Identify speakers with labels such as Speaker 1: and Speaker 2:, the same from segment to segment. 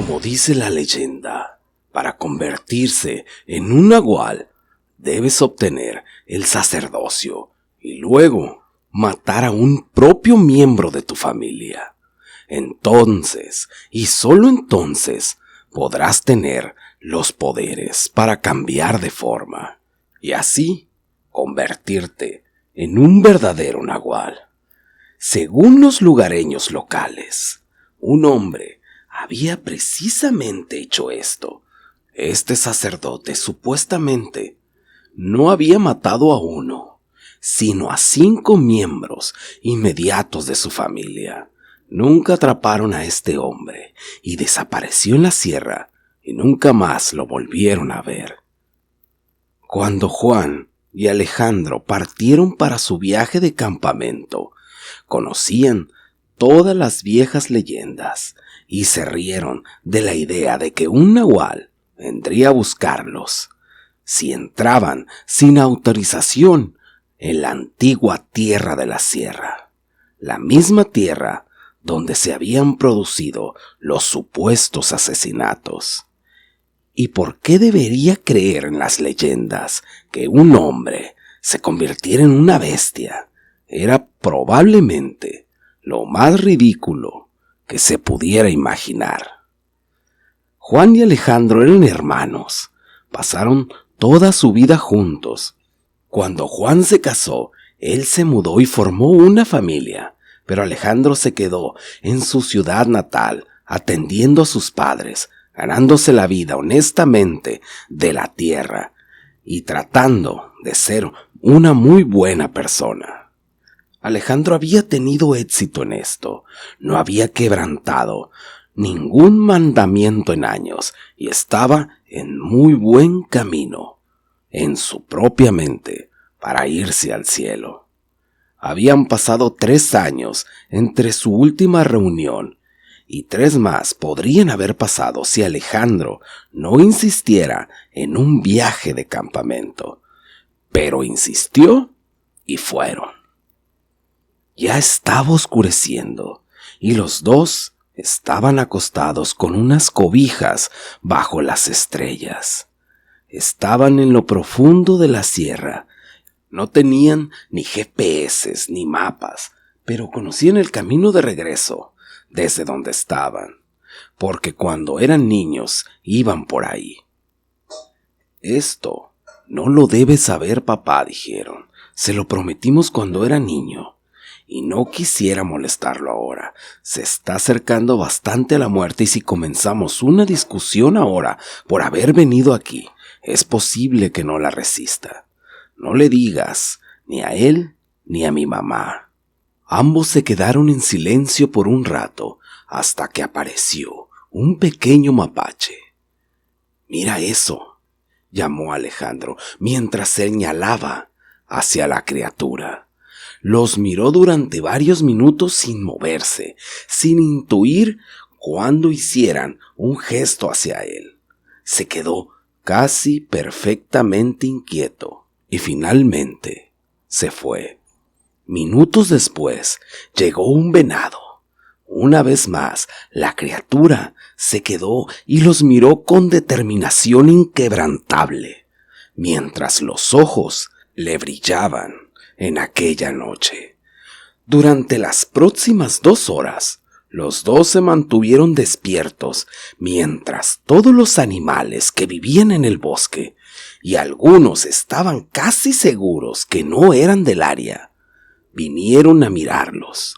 Speaker 1: Como dice la leyenda, para convertirse en un nahual, debes obtener el sacerdocio y luego matar a un propio miembro de tu familia. Entonces, y solo entonces, podrás tener los poderes para cambiar de forma y así convertirte en un verdadero nahual. Según los lugareños locales, un hombre había precisamente hecho esto. Este sacerdote supuestamente no había matado a uno, sino a 5 miembros inmediatos de su familia. Nunca atraparon a este hombre y desapareció en la sierra y nunca más lo volvieron a ver. Cuando Juan y Alejandro partieron para su viaje de campamento, conocían todas las viejas leyendas y se rieron de la idea de que un nahual vendría a buscarlos si entraban sin autorización en la antigua tierra de la sierra, la misma tierra donde se habían producido los supuestos asesinatos. ¿Y por qué debería creer en las leyendas que un hombre se convirtiera en una bestia? Era probablemente lo más ridículo que se pudiera imaginar. Juan y Alejandro eran hermanos, pasaron toda su vida juntos. Cuando Juan se casó, él se mudó y formó una familia, pero Alejandro se quedó en su ciudad natal, atendiendo a sus padres, ganándose la vida honestamente de la tierra y tratando de ser una muy buena persona. Alejandro había tenido éxito en esto, no había quebrantado ningún mandamiento en años y estaba en muy buen camino, en su propia mente, para irse al cielo. Habían pasado 3 años entre su última reunión y 3 más podrían haber pasado si Alejandro no insistiera en un viaje de campamento. Pero insistió y fueron. Ya estaba oscureciendo y los dos estaban acostados con unas cobijas bajo las estrellas. Estaban en lo profundo de la sierra. No tenían ni GPS ni mapas, pero conocían el camino de regreso desde donde estaban, porque cuando eran niños iban por ahí. Esto no lo debe saber papá, dijeron. Se lo prometimos cuando era niño. Y no quisiera molestarlo ahora. Se está acercando bastante a la muerte y si comenzamos una discusión ahora por haber venido aquí, es posible que no la resista. No le digas ni a él ni a mi mamá. Ambos se quedaron en silencio por un rato hasta que apareció un pequeño mapache. «Mira eso», llamó Alejandro mientras señalaba hacia la criatura. Los miró durante varios minutos sin moverse, sin intuir cuándo hicieran un gesto hacia él. Se quedó casi perfectamente inquieto y finalmente se fue. Minutos después llegó un venado. Una vez más, la criatura se quedó y los miró con determinación inquebrantable, mientras los ojos le brillaban en aquella noche. Durante las próximas 2 horas, los dos se mantuvieron despiertos mientras todos los animales que vivían en el bosque, y algunos estaban casi seguros que no eran del área, vinieron a mirarlos.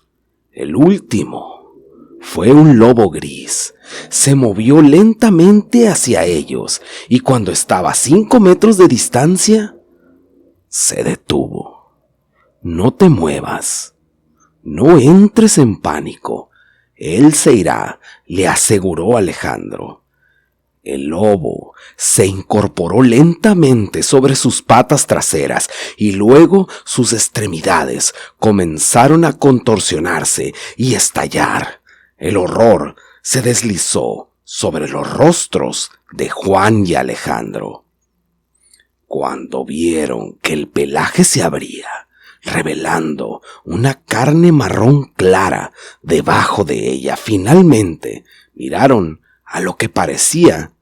Speaker 1: El último fue un lobo gris. Se movió lentamente hacia ellos y cuando estaba a 5 metros de distancia, se detuvo. «No te muevas, no entres en pánico, él se irá», le aseguró Alejandro. El lobo se incorporó lentamente sobre sus patas traseras y luego sus extremidades comenzaron a contorsionarse y estallar. El horror se deslizó sobre los rostros de Juan y Alejandro. Cuando vieron que el pelaje se abría, revelando una carne marrón clara debajo de ella, finalmente miraron a lo que parecía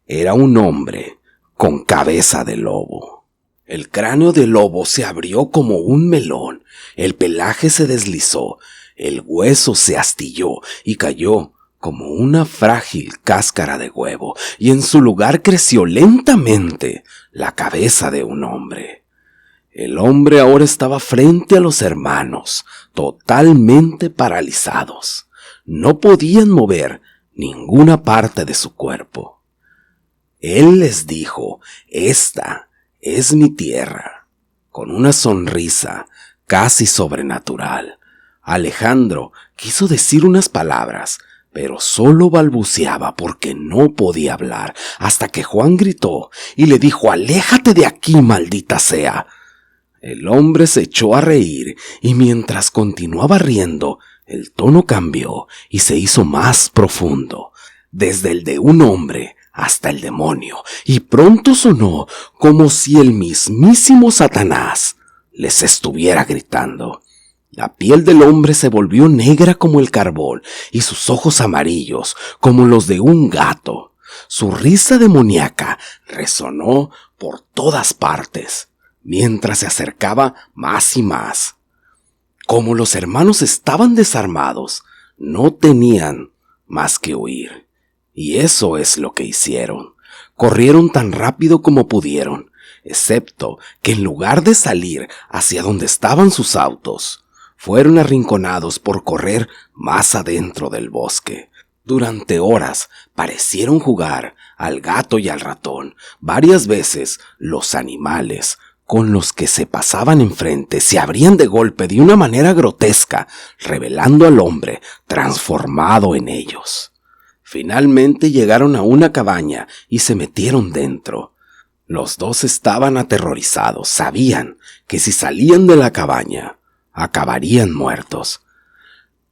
Speaker 1: era un hombre con cabeza de lobo. El cráneo del lobo se abrió como un melón, el pelaje se deslizó, el hueso se astilló y cayó como una frágil cáscara de huevo, y en su lugar creció lentamente la cabeza de un hombre. El hombre ahora estaba frente a los hermanos, totalmente paralizados. No podían mover ninguna parte de su cuerpo. Él les dijo: «Esta es mi tierra», con una sonrisa casi sobrenatural. Alejandro quiso decir unas palabras, pero solo balbuceaba porque no podía hablar, hasta que Juan gritó y le dijo: «¡Aléjate de aquí, maldita sea!». El hombre se echó a reír y mientras continuaba riendo, el tono cambió y se hizo más profundo, desde el de un hombre hasta el demonio, y pronto sonó como si el mismísimo Satanás les estuviera gritando. La piel del hombre se volvió negra como el carbón y sus ojos amarillos como los de un gato. Su risa demoníaca resonó por todas partes, mientras se acercaba más y más. Como los hermanos estaban desarmados, no tenían más que huir. Y eso es lo que hicieron. Corrieron tan rápido como pudieron, excepto que en lugar de salir hacia donde estaban sus autos, fueron arrinconados por correr más adentro del bosque. Durante horas parecieron jugar al gato y al ratón. Varias veces los animales con los que se pasaban enfrente se abrían de golpe de una manera grotesca, revelando al hombre transformado en ellos. Finalmente llegaron a una cabaña y se metieron dentro. Los dos estaban aterrorizados, sabían que si salían de la cabaña, acabarían muertos.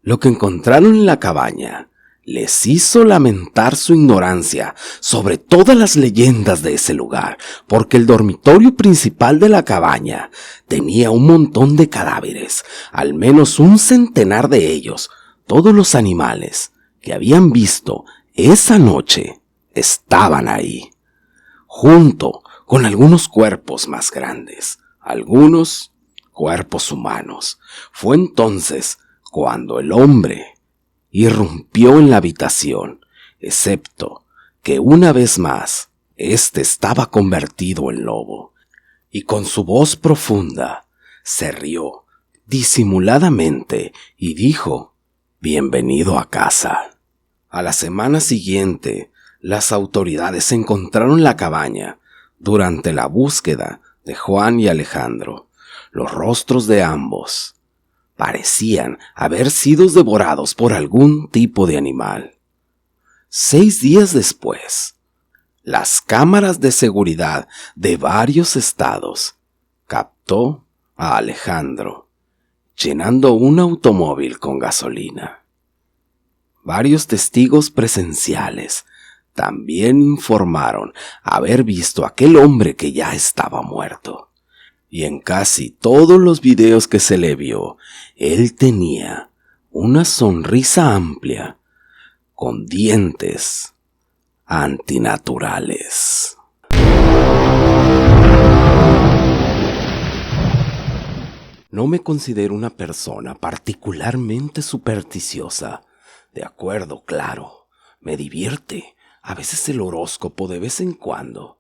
Speaker 1: Lo que encontraron en la cabaña les hizo lamentar su ignorancia sobre todas las leyendas de ese lugar, porque el dormitorio principal de la cabaña tenía un montón de cadáveres, al menos un centenar de ellos. Todos los animales que habían visto esa noche estaban ahí, junto con algunos cuerpos más grandes, algunos cuerpos humanos. Fue entonces cuando el hombre irrumpió en la habitación, excepto que una vez más éste estaba convertido en lobo, y con su voz profunda se rió disimuladamente y dijo: «Bienvenido a casa». A la semana siguiente, las autoridades encontraron la cabaña durante la búsqueda de Juan y Alejandro. Los rostros de ambos parecían haber sido devorados por algún tipo de animal. 6 días después, las cámaras de seguridad de varios estados captó a Alejandro llenando un automóvil con gasolina. Varios testigos presenciales también informaron haber visto a aquel hombre que ya estaba muerto. Y en casi todos los videos que se le vio, él tenía una sonrisa amplia con dientes antinaturales. No me considero una persona particularmente supersticiosa. De acuerdo, claro, me divierte a veces el horóscopo de vez en cuando.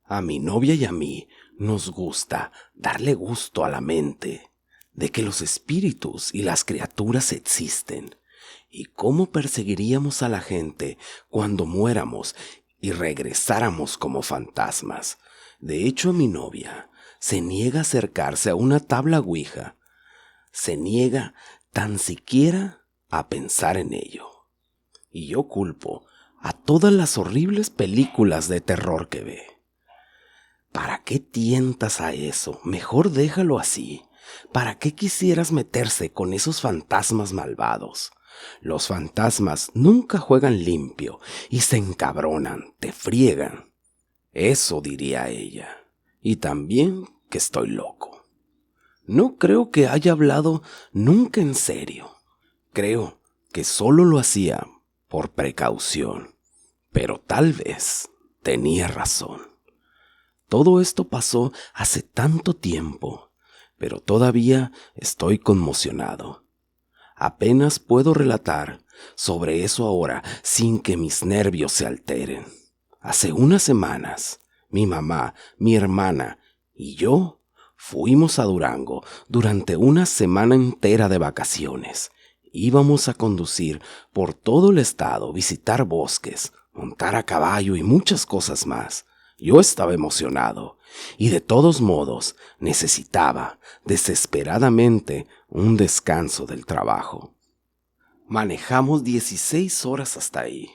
Speaker 1: A mi novia y a mí nos gusta darle gusto a la mente de que los espíritus y las criaturas existen. ¿Y cómo perseguiríamos a la gente cuando muéramos y regresáramos como fantasmas? De hecho, a mi novia se niega a acercarse a una tabla ouija. Se niega tan siquiera a pensar en ello. Y yo culpo a todas las horribles películas de terror que ve. ¿Para qué tientas a eso? Mejor déjalo así. ¿Para qué quisieras meterse con esos fantasmas malvados? Los fantasmas nunca juegan limpio y se encabronan, te friegan. Eso diría ella. Y también que estoy loco. No creo que haya hablado nunca en serio. Creo que solo lo hacía por precaución, pero tal vez tenía razón. Todo esto pasó hace tanto tiempo, pero todavía estoy conmocionado. Apenas puedo relatar sobre eso ahora sin que mis nervios se alteren. Hace unas semanas, mi mamá, mi hermana y yo fuimos a Durango durante una semana entera de vacaciones. Íbamos a conducir por todo el estado, visitar bosques, montar a caballo y muchas cosas más. Yo estaba emocionado y de todos modos necesitaba desesperadamente un descanso del trabajo. Manejamos 16 horas hasta ahí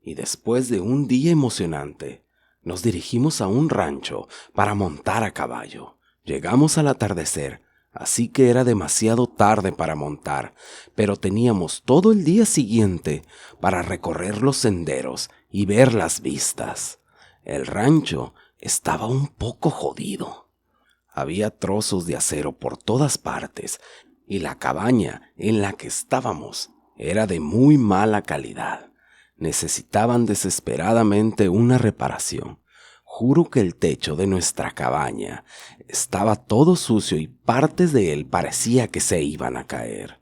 Speaker 1: y después de un día emocionante nos dirigimos a un rancho para montar a caballo. Llegamos al atardecer, así que era demasiado tarde para montar, pero teníamos todo el día siguiente para recorrer los senderos y ver las vistas. El rancho estaba un poco jodido. Había trozos de acero por todas partes y la cabaña en la que estábamos era de muy mala calidad. Necesitaban desesperadamente una reparación. Juro que el techo de nuestra cabaña estaba todo sucio y partes de él parecía que se iban a caer.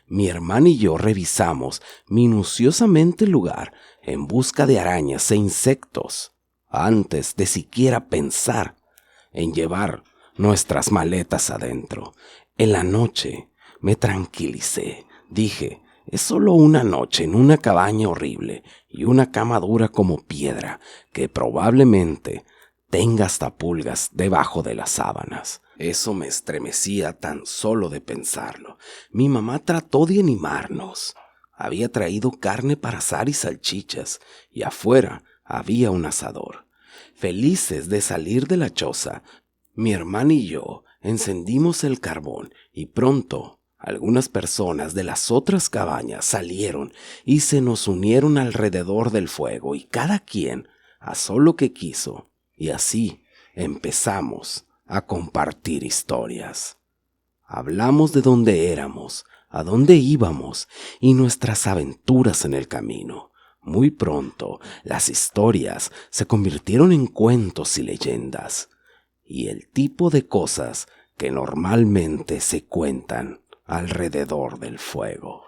Speaker 1: Mi hermana y yo revisamos minuciosamente el lugar en busca de arañas e insectos, antes de siquiera pensar en llevar nuestras maletas adentro. En la noche me tranquilicé. Dije, es solo una noche en una cabaña horrible y una cama dura como piedra que probablemente tenga hasta pulgas debajo de las sábanas. Eso me estremecía tan solo de pensarlo. Mi mamá trató de animarnos. Había traído carne para asar y salchichas y afuera había un asador. Felices de salir de la choza, mi hermana y yo encendimos el carbón y pronto algunas personas de las otras cabañas salieron y se nos unieron alrededor del fuego y cada quien asó lo que quiso y así empezamos a compartir historias. Hablamos de dónde éramos, a dónde íbamos y nuestras aventuras en el camino. Muy pronto las historias se convirtieron en cuentos y leyendas y el tipo de cosas que normalmente se cuentan alrededor del fuego.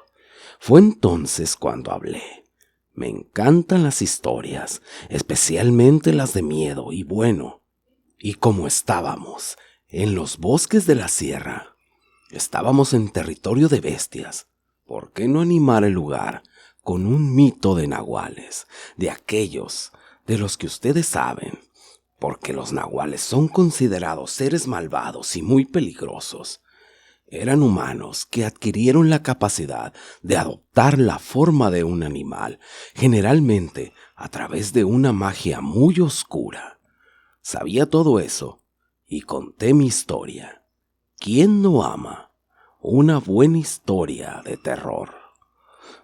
Speaker 1: Fue entonces cuando hablé. Me encantan las historias, especialmente las de miedo y bueno. Y como estábamos en los bosques de la sierra, estábamos en territorio de bestias, ¿por qué no animar el lugar con un mito de nahuales, de aquellos de los que ustedes saben? Porque los nahuales son considerados seres malvados y muy peligrosos. Eran humanos que adquirieron la capacidad de adoptar la forma de un animal, generalmente a través de una magia muy oscura. Sabía todo eso y conté mi historia. ¿Quién no ama una buena historia de terror?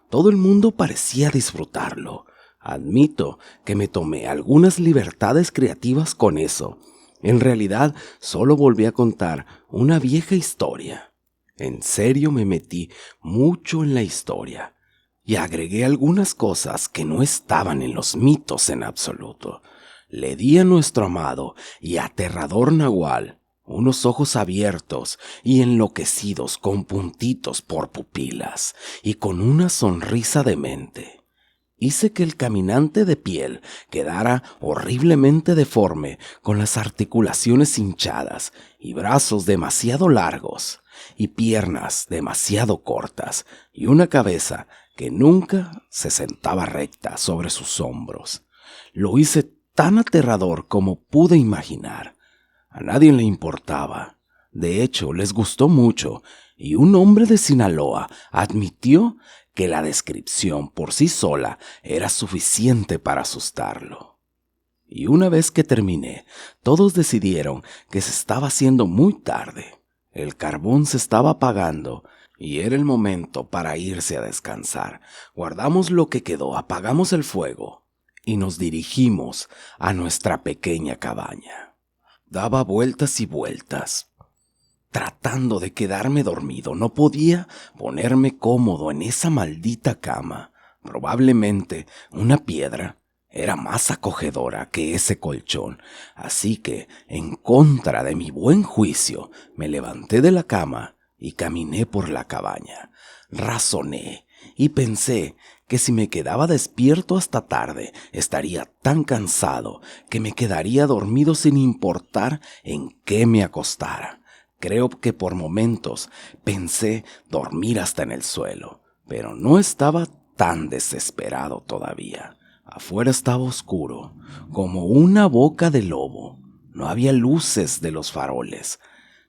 Speaker 1: Todo el mundo parecía disfrutarlo. Admito que me tomé algunas libertades creativas con eso. En realidad, solo volví a contar una vieja historia. En serio me metí mucho en la historia y agregué algunas cosas que no estaban en los mitos en absoluto. Le di a nuestro amado y aterrador nahual unos ojos abiertos y enloquecidos con puntitos por pupilas y con una sonrisa demente. Hice que el caminante de piel quedara horriblemente deforme, con las articulaciones hinchadas y brazos demasiado largos y piernas demasiado cortas y una cabeza que nunca se sentaba recta sobre sus hombros. Lo hice tan aterrador como pude imaginar. A nadie le importaba. De hecho, les gustó mucho y un hombre de Sinaloa admitió que la descripción por sí sola era suficiente para asustarlo. Y una vez que terminé, todos decidieron que se estaba haciendo muy tarde. El carbón se estaba apagando y era el momento para irse a descansar. Guardamos lo que quedó, apagamos el fuego y nos dirigimos a nuestra pequeña cabaña. Daba vueltas y vueltas, tratando de quedarme dormido. No podía ponerme cómodo en esa maldita cama. Probablemente una piedra era más acogedora que ese colchón, así que, en contra de mi buen juicio, me levanté de la cama y caminé por la cabaña. Razoné y pensé que si me quedaba despierto hasta tarde, estaría tan cansado que me quedaría dormido sin importar en qué me acostara. Creo que por momentos pensé dormir hasta en el suelo, pero no estaba tan desesperado todavía. Afuera estaba oscuro, como una boca de lobo. No había luces de los faroles.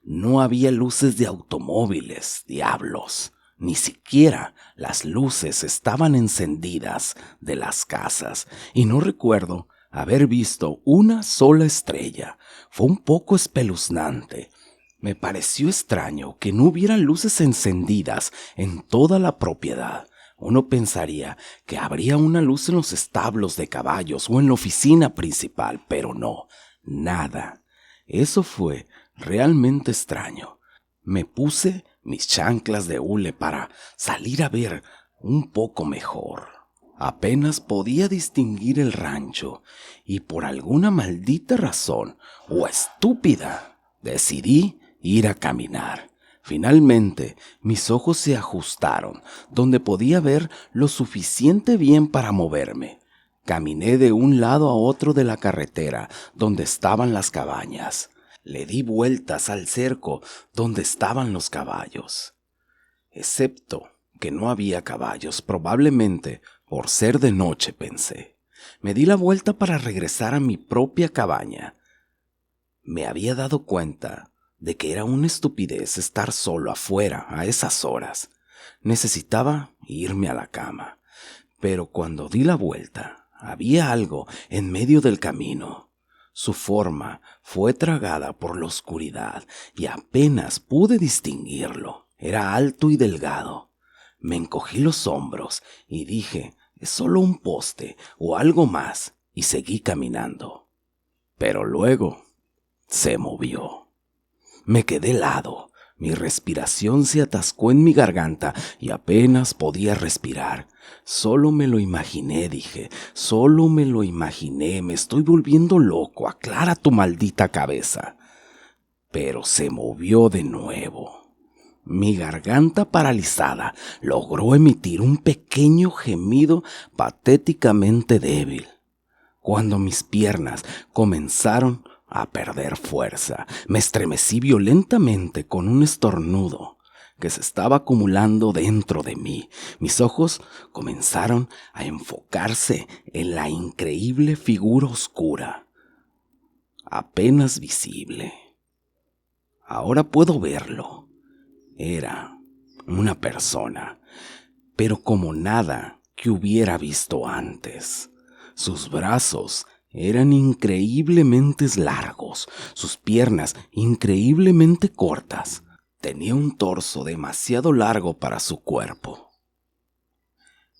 Speaker 1: No había luces de automóviles, diablos. Ni siquiera las luces estaban encendidas de las casas, y no recuerdo haber visto una sola estrella. Fue un poco espeluznante. Me pareció extraño que no hubiera luces encendidas en toda la propiedad. Uno pensaría que habría una luz en los establos de caballos o en la oficina principal, pero no, nada. Eso fue realmente extraño. Me puse mis chanclas de hule para salir a ver un poco mejor. Apenas podía distinguir el rancho y por alguna maldita razón o estúpida decidí ir a caminar. Finalmente, mis ojos se ajustaron, donde podía ver lo suficiente bien para moverme. Caminé de un lado a otro de la carretera, donde estaban las cabañas. Le di vueltas al cerco donde estaban los caballos. Excepto que no había caballos, probablemente por ser de noche, pensé. Me di la vuelta para regresar a mi propia cabaña. Me había dado cuenta de que era una estupidez estar solo afuera a esas horas. Necesitaba irme a la cama, pero cuando di la vuelta, había algo en medio del camino. Su forma fue tragada por la oscuridad y apenas pude distinguirlo. Era alto y delgado. Me encogí los hombros y dije, es solo un poste o algo más, y seguí caminando. Pero luego se movió. Me quedé helado, mi respiración se atascó en mi garganta y apenas podía respirar. Solo me lo imaginé, dije, solo me lo imaginé, me estoy volviendo loco, aclara tu maldita cabeza. Pero se movió de nuevo. Mi garganta paralizada logró emitir un pequeño gemido patéticamente débil. Cuando mis piernas comenzaron a perder fuerza, me estremecí violentamente con un estornudo que se estaba acumulando dentro de mí. Mis ojos comenzaron a enfocarse en la increíble figura oscura, apenas visible. Ahora puedo verlo. Era una persona, pero como nada que hubiera visto antes. Sus brazos eran increíblemente largos, sus piernas increíblemente cortas. Tenía un torso demasiado largo para su cuerpo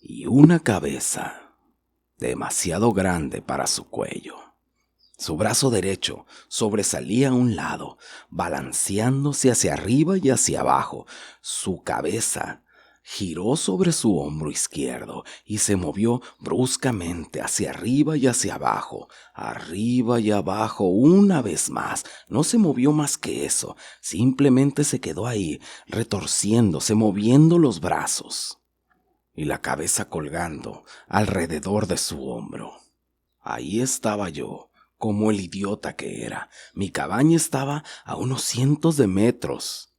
Speaker 1: y una cabeza demasiado grande para su cuello. Su brazo derecho sobresalía a un lado, balanceándose hacia arriba y hacia abajo. Su cabeza giró sobre su hombro izquierdo y se movió bruscamente hacia arriba y hacia abajo, arriba y abajo una vez más. No se movió más que eso, simplemente se quedó ahí, retorciéndose, moviendo los brazos y la cabeza colgando alrededor de su hombro. Ahí estaba yo, como el idiota que era. Mi cabaña estaba a unos cientos de metros.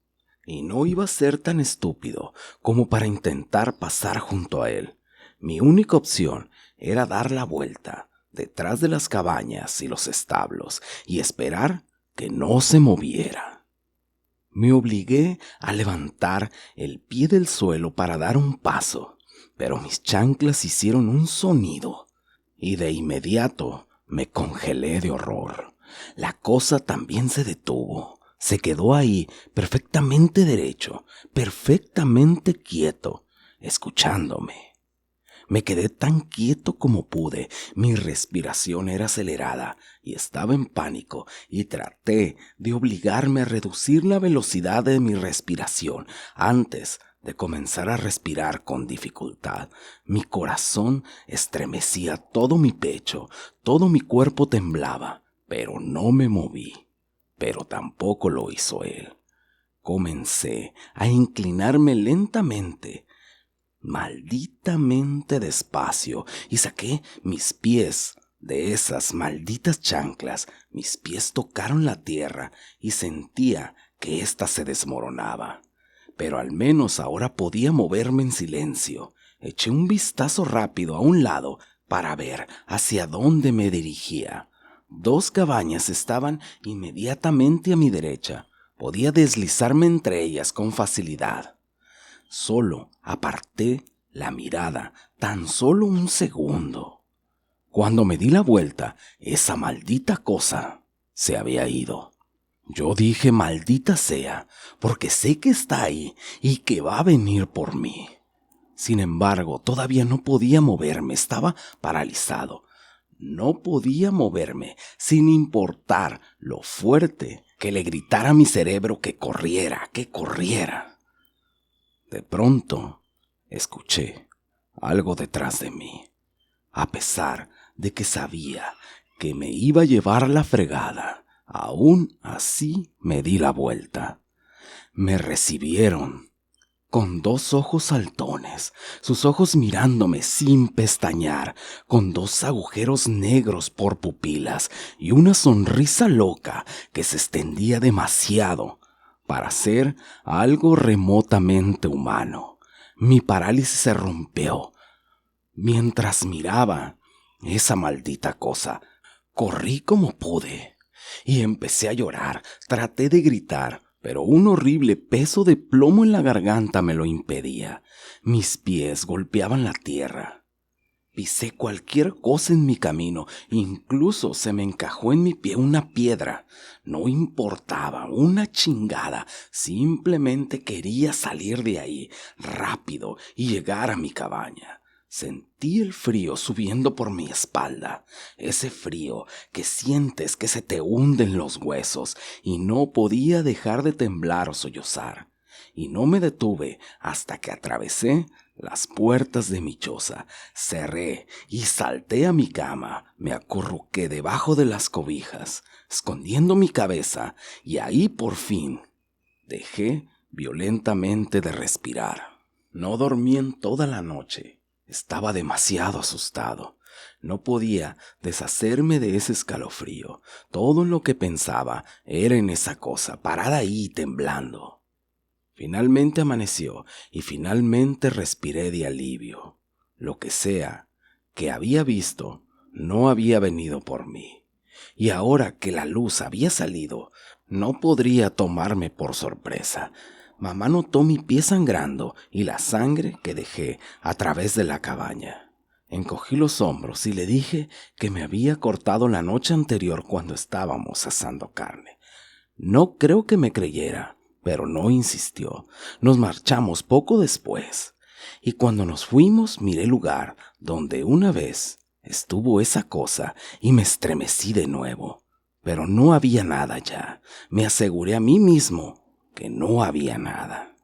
Speaker 1: Y no iba a ser tan estúpido como para intentar pasar junto a él. Mi única opción era dar la vuelta detrás de las cabañas y los establos y esperar que no se moviera. Me obligué a levantar el pie del suelo para dar un paso, pero mis chanclas hicieron un sonido y de inmediato me congelé de horror. La cosa también se detuvo. Se quedó ahí, perfectamente derecho, perfectamente quieto, escuchándome. Me quedé tan quieto como pude. Mi respiración era acelerada y estaba en pánico y traté de obligarme a reducir la velocidad de mi respiración antes de comenzar a respirar con dificultad. Mi corazón estremecía todo mi pecho, todo mi cuerpo temblaba, pero no me moví. Pero tampoco lo hizo él. Comencé a inclinarme lentamente, malditamente despacio, y saqué mis pies de esas malditas chanclas. Mis pies tocaron la tierra y sentía que ésta se desmoronaba. Pero al menos ahora podía moverme en silencio. Eché un vistazo rápido a un lado para ver hacia dónde me dirigía. 2 cabañas estaban inmediatamente a mi derecha. Podía deslizarme entre ellas con facilidad. Solo aparté la mirada, tan solo un segundo. Cuando me di la vuelta, esa maldita cosa se había ido. Yo dije maldita sea, porque sé que está ahí y que va a venir por mí. Sin embargo, todavía no podía moverme, estaba paralizado. No podía moverme sin importar lo fuerte que le gritara a mi cerebro que corriera, que corriera. De pronto, escuché algo detrás de mí. A pesar de que sabía que me iba a llevar la fregada, aún así me di la vuelta. Me recibieron con 2 ojos saltones, sus ojos mirándome sin pestañear, con 2 agujeros negros por pupilas y una sonrisa loca que se extendía demasiado para ser algo remotamente humano. Mi parálisis se rompió mientras miraba esa maldita cosa. Corrí como pude y empecé a llorar. Traté de gritar, pero un horrible peso de plomo en la garganta me lo impedía. Mis pies golpeaban la tierra. Pisé cualquier cosa en mi camino, incluso se me encajó en mi pie una piedra. No importaba, una chingada. Simplemente quería salir de ahí rápido y llegar a mi cabaña. Sentí el frío subiendo por mi espalda, ese frío que sientes que se te hunde en los huesos, y no podía dejar de temblar o sollozar. Y no me detuve hasta que atravesé las puertas de mi choza, cerré y salté a mi cama. Me acurruqué debajo de las cobijas, escondiendo mi cabeza, y ahí por fin dejé violentamente de respirar. No dormí en toda la noche. Estaba demasiado asustado. No podía deshacerme de ese escalofrío. Todo lo que pensaba era en esa cosa, parada ahí temblando. Finalmente amaneció y finalmente respiré de alivio. Lo que sea que había visto no había venido por mí. Y ahora que la luz había salido, no podría tomarme por sorpresa. Mamá notó mi pie sangrando y la sangre que dejé a través de la cabaña. Encogí los hombros y le dije que me había cortado la noche anterior cuando estábamos asando carne. No creo que me creyera, pero no insistió. Nos marchamos poco después, y cuando nos fuimos miré el lugar donde una vez estuvo esa cosa y me estremecí de nuevo. Pero no había nada ya. Me aseguré a mí mismo que no había nada.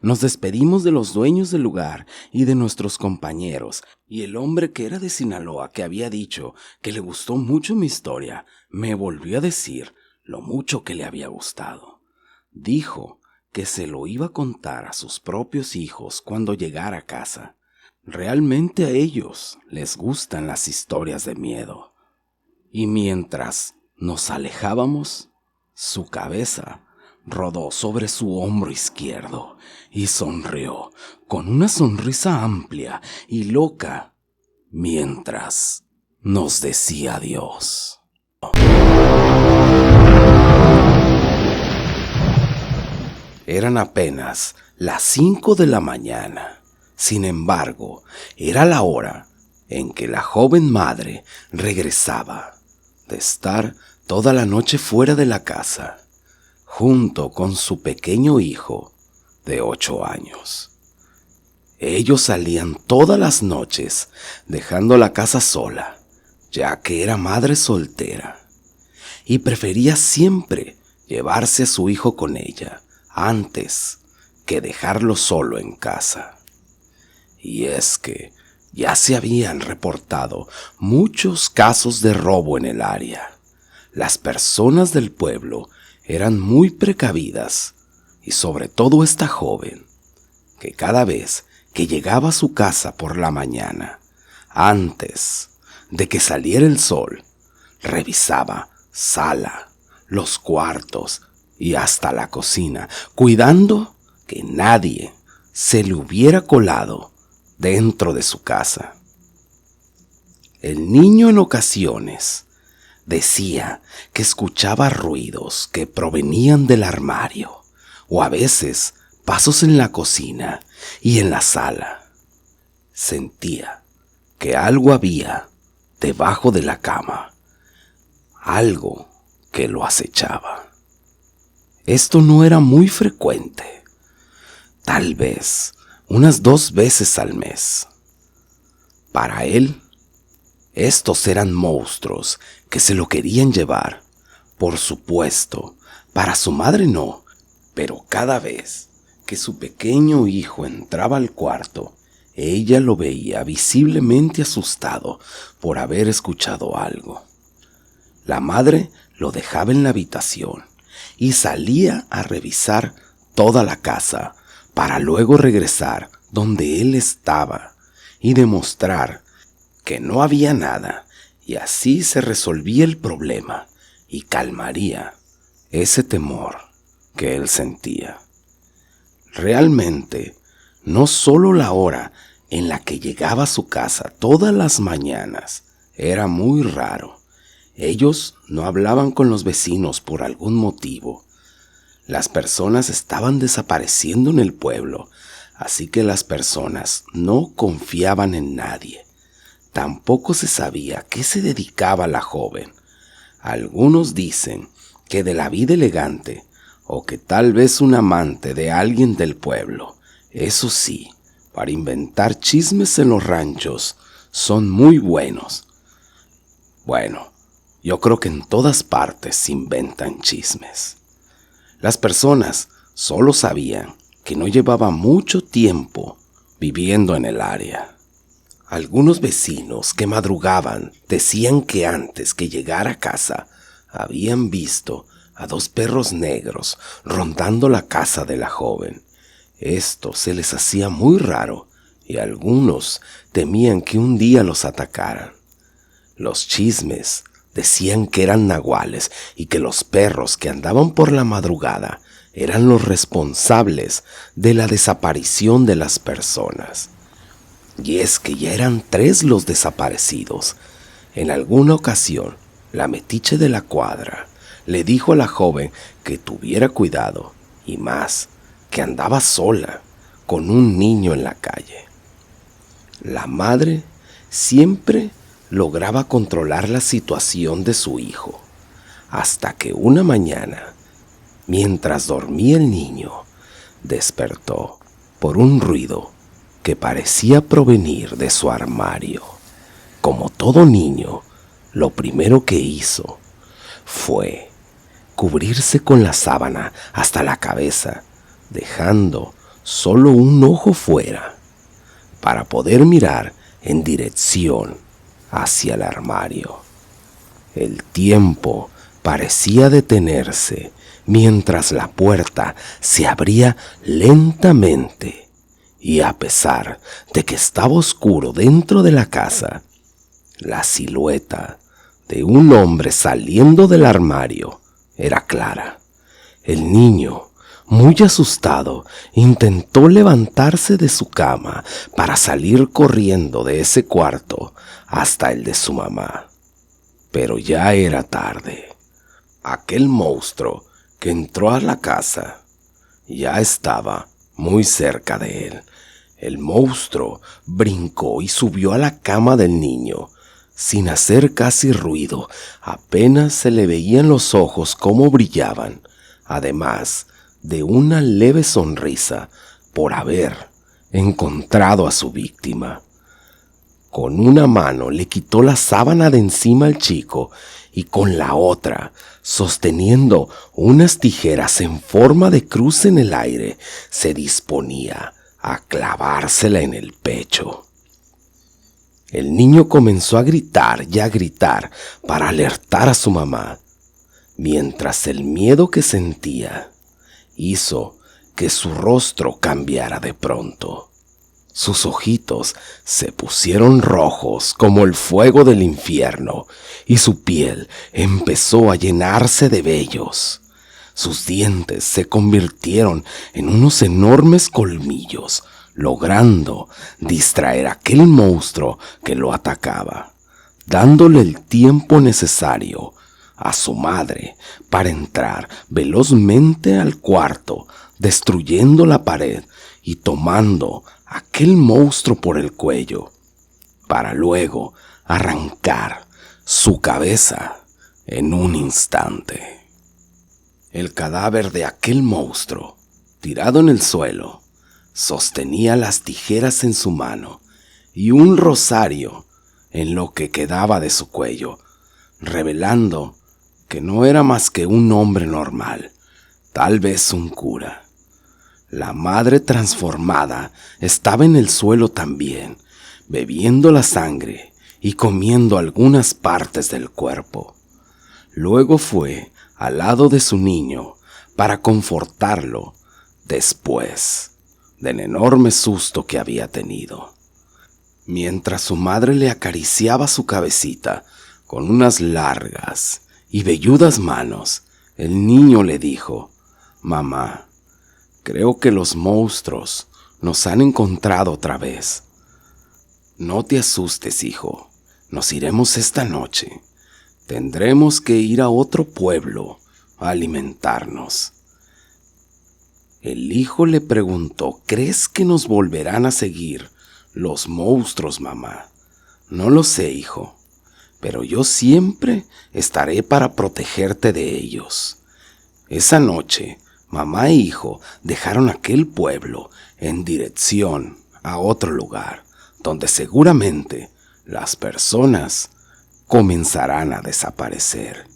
Speaker 1: Nos despedimos de los dueños del lugar y de nuestros compañeros, y el hombre que era de Sinaloa, que había dicho que le gustó mucho mi historia, me volvió a decir lo mucho que le había gustado. Dijo que se lo iba a contar a sus propios hijos cuando llegara a casa. Realmente a ellos les gustan las historias de miedo. Y mientras nos alejábamos, su cabeza rodó sobre su hombro izquierdo y sonrió con una sonrisa amplia y loca mientras nos decía adiós. Eran apenas las 5 de la mañana. Sin embargo, era la hora en que la joven madre regresaba de estar toda la noche fuera de la casa, junto con su pequeño hijo de 8 años. Ellos salían todas las noches, dejando la casa sola, ya que era madre soltera, y prefería siempre llevarse a su hijo con ella, antes que dejarlo solo en casa. Y es que ya se habían reportado muchos casos de robo en el área. Las personas del pueblo eran muy precavidas, y sobre todo esta joven, que cada vez que llegaba a su casa por la mañana, antes de que saliera el sol, revisaba sala, los cuartos y hasta la cocina, cuidando que nadie se le hubiera colado dentro de su casa. El niño en ocasiones decía que escuchaba ruidos que provenían del armario, o a veces pasos en la cocina y en la sala. Sentía que algo había debajo de la cama, algo que lo acechaba. Esto no era muy frecuente, tal vez unas 2 veces al mes. Para él, estos eran monstruos que se lo querían llevar. Por supuesto, para su madre no, pero cada vez que su pequeño hijo entraba al cuarto, ella lo veía visiblemente asustado por haber escuchado algo. La madre lo dejaba en la habitación y salía a revisar toda la casa para luego regresar donde él estaba y demostrar que no había nada, y así se resolvía el problema y calmaría ese temor que él sentía. Realmente, no solo la hora en la que llegaba a su casa todas las mañanas era muy raro. Ellos no hablaban con los vecinos por algún motivo. Las personas estaban desapareciendo en el pueblo, así que las personas no confiaban en nadie. Tampoco se sabía a qué se dedicaba la joven. Algunos dicen que de la vida elegante, o que tal vez un amante de alguien del pueblo. Eso sí, para inventar chismes en los ranchos son muy buenos. Bueno, yo creo que en todas partes se inventan chismes. Las personas solo sabían que no llevaba mucho tiempo viviendo en el área. Algunos vecinos que madrugaban decían que antes que llegara a casa habían visto a 2 perros negros rondando la casa de la joven. Esto se les hacía muy raro y algunos temían que un día los atacaran. Los chismes decían que eran nahuales y que los perros que andaban por la madrugada eran los responsables de la desaparición de las personas. Y es que ya eran 3 los desaparecidos. En alguna ocasión, la metiche de la cuadra le dijo a la joven que tuviera cuidado, y más, que andaba sola, con un niño en la calle. La madre siempre lograba controlar la situación de su hijo, hasta que una mañana, mientras dormía el niño, despertó por un ruido que parecía provenir de su armario. Como todo niño, lo primero que hizo fue cubrirse con la sábana hasta la cabeza, dejando solo un ojo fuera para poder mirar en dirección hacia el armario. El tiempo parecía detenerse mientras la puerta se abría lentamente, y a pesar de que estaba oscuro dentro de la casa, la silueta de un hombre saliendo del armario era clara. El niño, muy asustado, intentó levantarse de su cama para salir corriendo de ese cuarto hasta el de su mamá. Pero ya era tarde. Aquel monstruo que entró a la casa ya estaba muy cerca de él. El monstruo brincó y subió a la cama del niño, sin hacer casi ruido. Apenas se le veían los ojos cómo brillaban, además de una leve sonrisa por haber encontrado a su víctima. Con una mano le quitó la sábana de encima al chico y con la otra, sosteniendo unas tijeras en forma de cruz en el aire, se disponía a clavársela en el pecho. El niño comenzó a gritar y a gritar para alertar a su mamá, mientras el miedo que sentía hizo que su rostro cambiara de pronto. Sus ojitos se pusieron rojos como el fuego del infierno y su piel empezó a llenarse de vellos. Sus dientes se convirtieron en unos enormes colmillos, logrando distraer a aquel monstruo que lo atacaba, dándole el tiempo necesario a su madre para entrar velozmente al cuarto, destruyendo la pared y tomando aquel monstruo por el cuello, para luego arrancar su cabeza en un instante. El cadáver de aquel monstruo, tirado en el suelo, sostenía las tijeras en su mano y un rosario en lo que quedaba de su cuello, revelando que no era más que un hombre normal, tal vez un cura. La madre transformada estaba en el suelo también, bebiendo la sangre y comiendo algunas partes del cuerpo. Luego fue al lado de su niño para confortarlo después del enorme susto que había tenido. Mientras su madre le acariciaba su cabecita con unas largas y velludas manos, el niño le dijo: «Mamá, creo que los monstruos nos han encontrado otra vez. No te asustes, hijo. Nos iremos esta noche. Tendremos que ir a otro pueblo a alimentarnos». El hijo le preguntó: «¿Crees que nos volverán a seguir los monstruos, mamá?» «No lo sé, hijo, pero yo siempre estaré para protegerte de ellos». Esa noche, mamá e hijo dejaron aquel pueblo en dirección a otro lugar, donde seguramente las personas comenzarán a desaparecer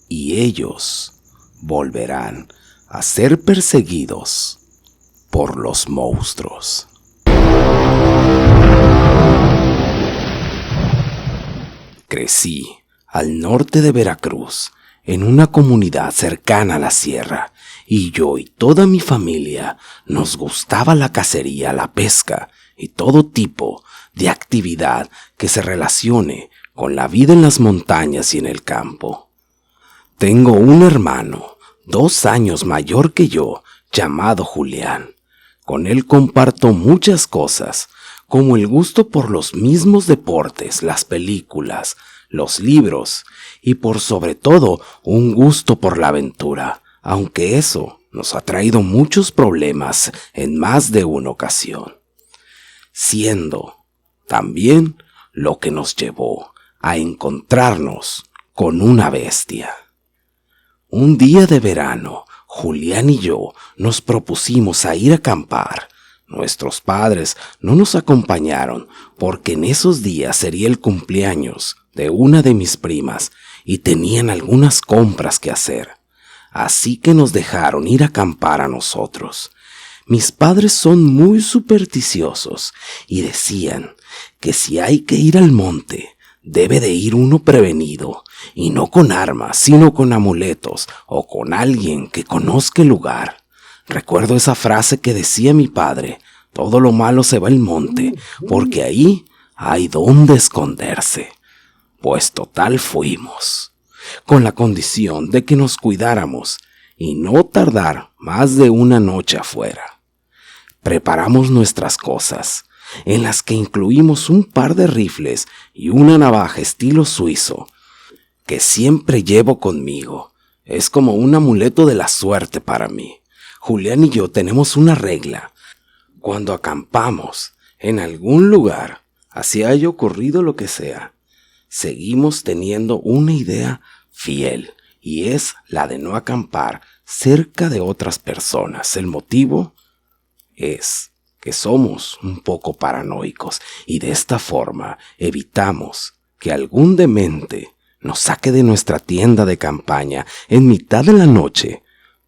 Speaker 1: y ellos volverán a ser perseguidos por los monstruos. Crecí al norte de Veracruz, en una comunidad cercana a la sierra, y yo y toda mi familia nos gustaba la cacería, la pesca y todo tipo de actividad que se relacione con la vida en las montañas y en el campo. Tengo un hermano 2 años mayor que yo, llamado Julián. Con él comparto muchas cosas, como el gusto por los mismos deportes, las películas, los libros y por sobre todo un gusto por la aventura, aunque eso nos ha traído muchos problemas en más de una ocasión, siendo también lo que nos llevó a encontrarnos con una bestia. Un día de verano, Julián y yo nos propusimos a ir a acampar. Nuestros padres no nos acompañaron porque en esos días sería el cumpleaños de una de mis primas y tenían algunas compras que hacer. Así que nos dejaron ir a acampar a nosotros. Mis padres son muy supersticiosos y decían que si hay que ir al monte, debe de ir uno prevenido, y no con armas, sino con amuletos o con alguien que conozca el lugar. Recuerdo esa frase que decía mi padre: todo lo malo se va al monte, porque ahí hay donde esconderse. Pues total fuimos, con la condición de que nos cuidáramos y no tardar más de una noche afuera. Preparamos nuestras cosas, en las que incluimos un par de rifles y una navaja estilo suizo, que siempre llevo conmigo. Es como un amuleto de la suerte para mí. Julián y yo tenemos una regla. Cuando acampamos en algún lugar, así haya ocurrido lo que sea, seguimos teniendo una idea fiel, y es la de no acampar cerca de otras personas. El motivo es que somos un poco paranoicos y de esta forma evitamos que algún demente nos saque de nuestra tienda de campaña en mitad de la noche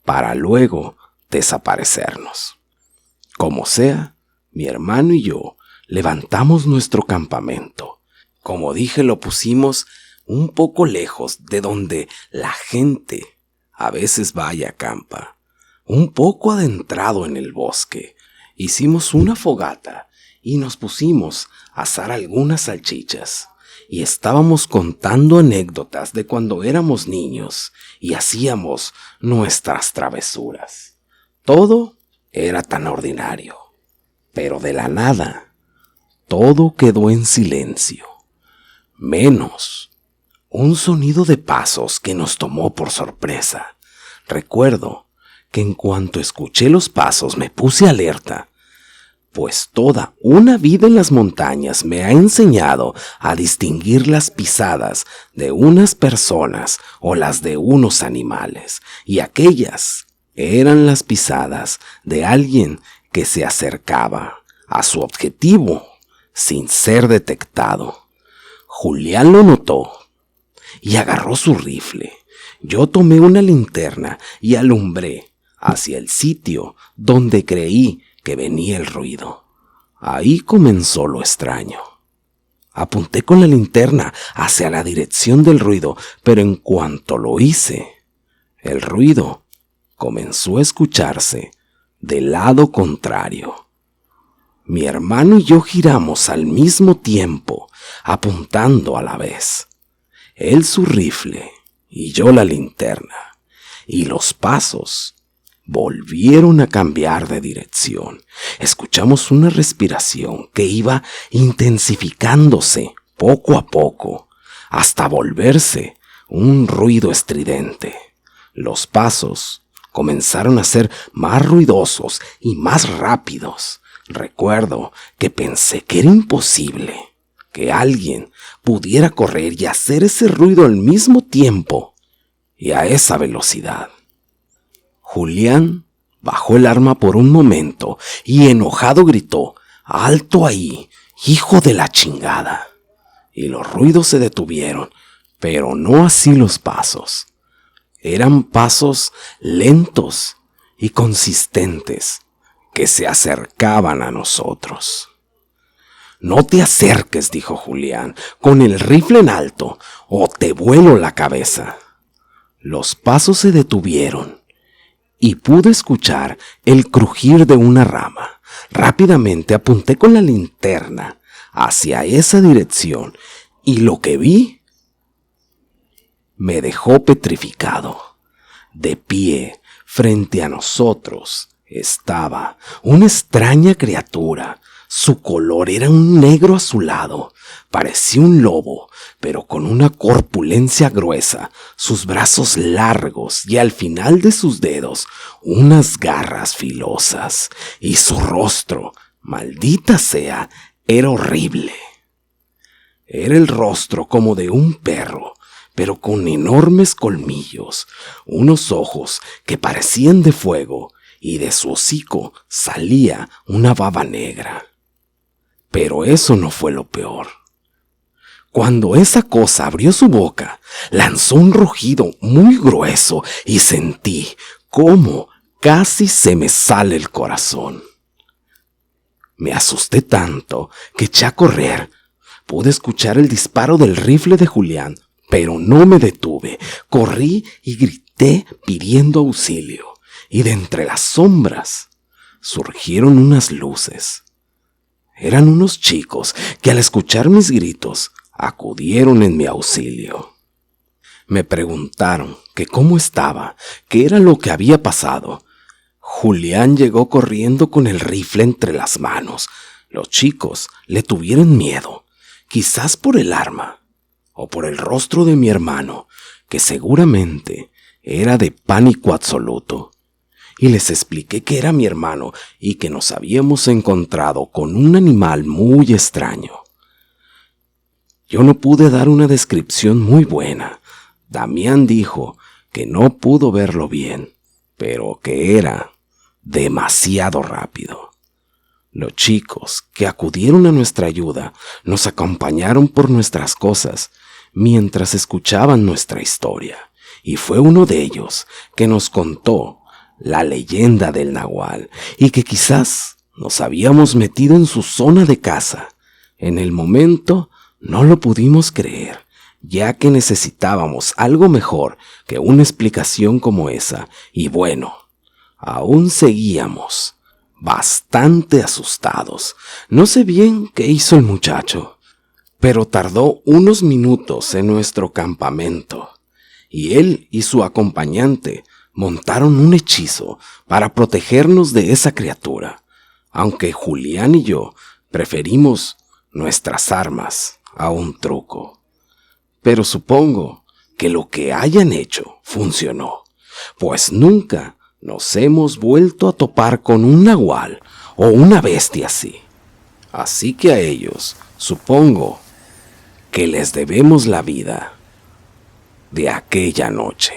Speaker 1: para luego desaparecernos. Como sea, mi hermano y yo levantamos nuestro campamento. Como dije, lo pusimos un poco lejos de donde la gente a veces va y acampa. Un poco adentrado en el bosque, hicimos una fogata y nos pusimos a asar algunas salchichas. Y estábamos contando anécdotas de cuando éramos niños y hacíamos nuestras travesuras. Todo era tan ordinario, pero de la nada, todo quedó en silencio, menos un sonido de pasos que nos tomó por sorpresa. Recuerdo que en cuanto escuché los pasos me puse alerta, pues toda una vida en las montañas me ha enseñado a distinguir las pisadas de unas personas o las de unos animales, y aquellas eran las pisadas de alguien que se acercaba a su objetivo sin ser detectado. Julián lo notó y agarró su rifle. Yo tomé una linterna y alumbré hacia el sitio donde creí que venía el ruido. Ahí comenzó lo extraño. Apunté con la linterna hacia la dirección del ruido, pero en cuanto lo hice, el ruido comenzó a escucharse del lado contrario. Mi hermano y yo giramos al mismo tiempo, apuntando a la vez. Él su rifle y yo la linterna, y los pasos volvieron a cambiar de dirección. Escuchamos una respiración que iba intensificándose poco a poco, hasta volverse un ruido estridente. Los pasos comenzaron a ser más ruidosos y más rápidos. Recuerdo que pensé que era imposible que alguien pudiera correr y hacer ese ruido al mismo tiempo y a esa velocidad. Julián bajó el arma por un momento y enojado gritó: «¡Alto ahí, hijo de la chingada!». Y los ruidos se detuvieron, pero no así los pasos. Eran pasos lentos y consistentes que se acercaban a nosotros. «No te acerques», dijo Julián, con el rifle en alto, «o te vuelo la cabeza». Los pasos se detuvieron y pude escuchar el crujir de una rama. Rápidamente apunté con la linterna hacia esa dirección y lo que vi me dejó petrificado. De pie, frente a nosotros, estaba una extraña criatura. Su color era un negro azulado. Parecía un lobo, pero con una corpulencia gruesa, sus brazos largos y al final de sus dedos unas garras filosas. Y su rostro, maldita sea, era horrible. Era el rostro como de un perro, pero con enormes colmillos, unos ojos que parecían de fuego, y de su hocico salía una baba negra. Pero eso no fue lo peor. Cuando esa cosa abrió su boca, lanzó un rugido muy grueso y sentí cómo casi se me sale el corazón. Me asusté tanto que eché a correr. Pude escuchar el disparo del rifle de Julián, pero no me detuve. Corrí y grité pidiendo auxilio, y de entre las sombras surgieron unas luces. Eran unos chicos que al escuchar mis gritos acudieron en mi auxilio. Me preguntaron que cómo estaba, qué era lo que había pasado. Julián llegó corriendo con el rifle entre las manos. Los chicos le tuvieron miedo, quizás por el arma o por el rostro de mi hermano, que seguramente era de pánico absoluto. Y les expliqué que era mi hermano y que nos habíamos encontrado con un animal muy extraño. Yo no pude dar una descripción muy buena. Damián dijo que no pudo verlo bien, pero que era demasiado rápido. Los chicos que acudieron a nuestra ayuda nos acompañaron por nuestras cosas mientras escuchaban nuestra historia, y fue uno de ellos que nos contó la leyenda del nahual y que quizás nos habíamos metido en su zona de caza. En el momento no lo pudimos creer, ya que necesitábamos algo mejor que una explicación como esa, y bueno, aún seguíamos bastante asustados. No sé bien qué hizo el muchacho, pero tardó unos minutos en nuestro campamento, y él y su acompañante montaron un hechizo para protegernos de esa criatura, aunque Julián y yo preferimos nuestras armas a un truco. Pero supongo que lo que hayan hecho funcionó, pues nunca nos hemos vuelto a topar con un nahual o una bestia así. Así que a ellos, supongo que les debemos la vida de aquella noche.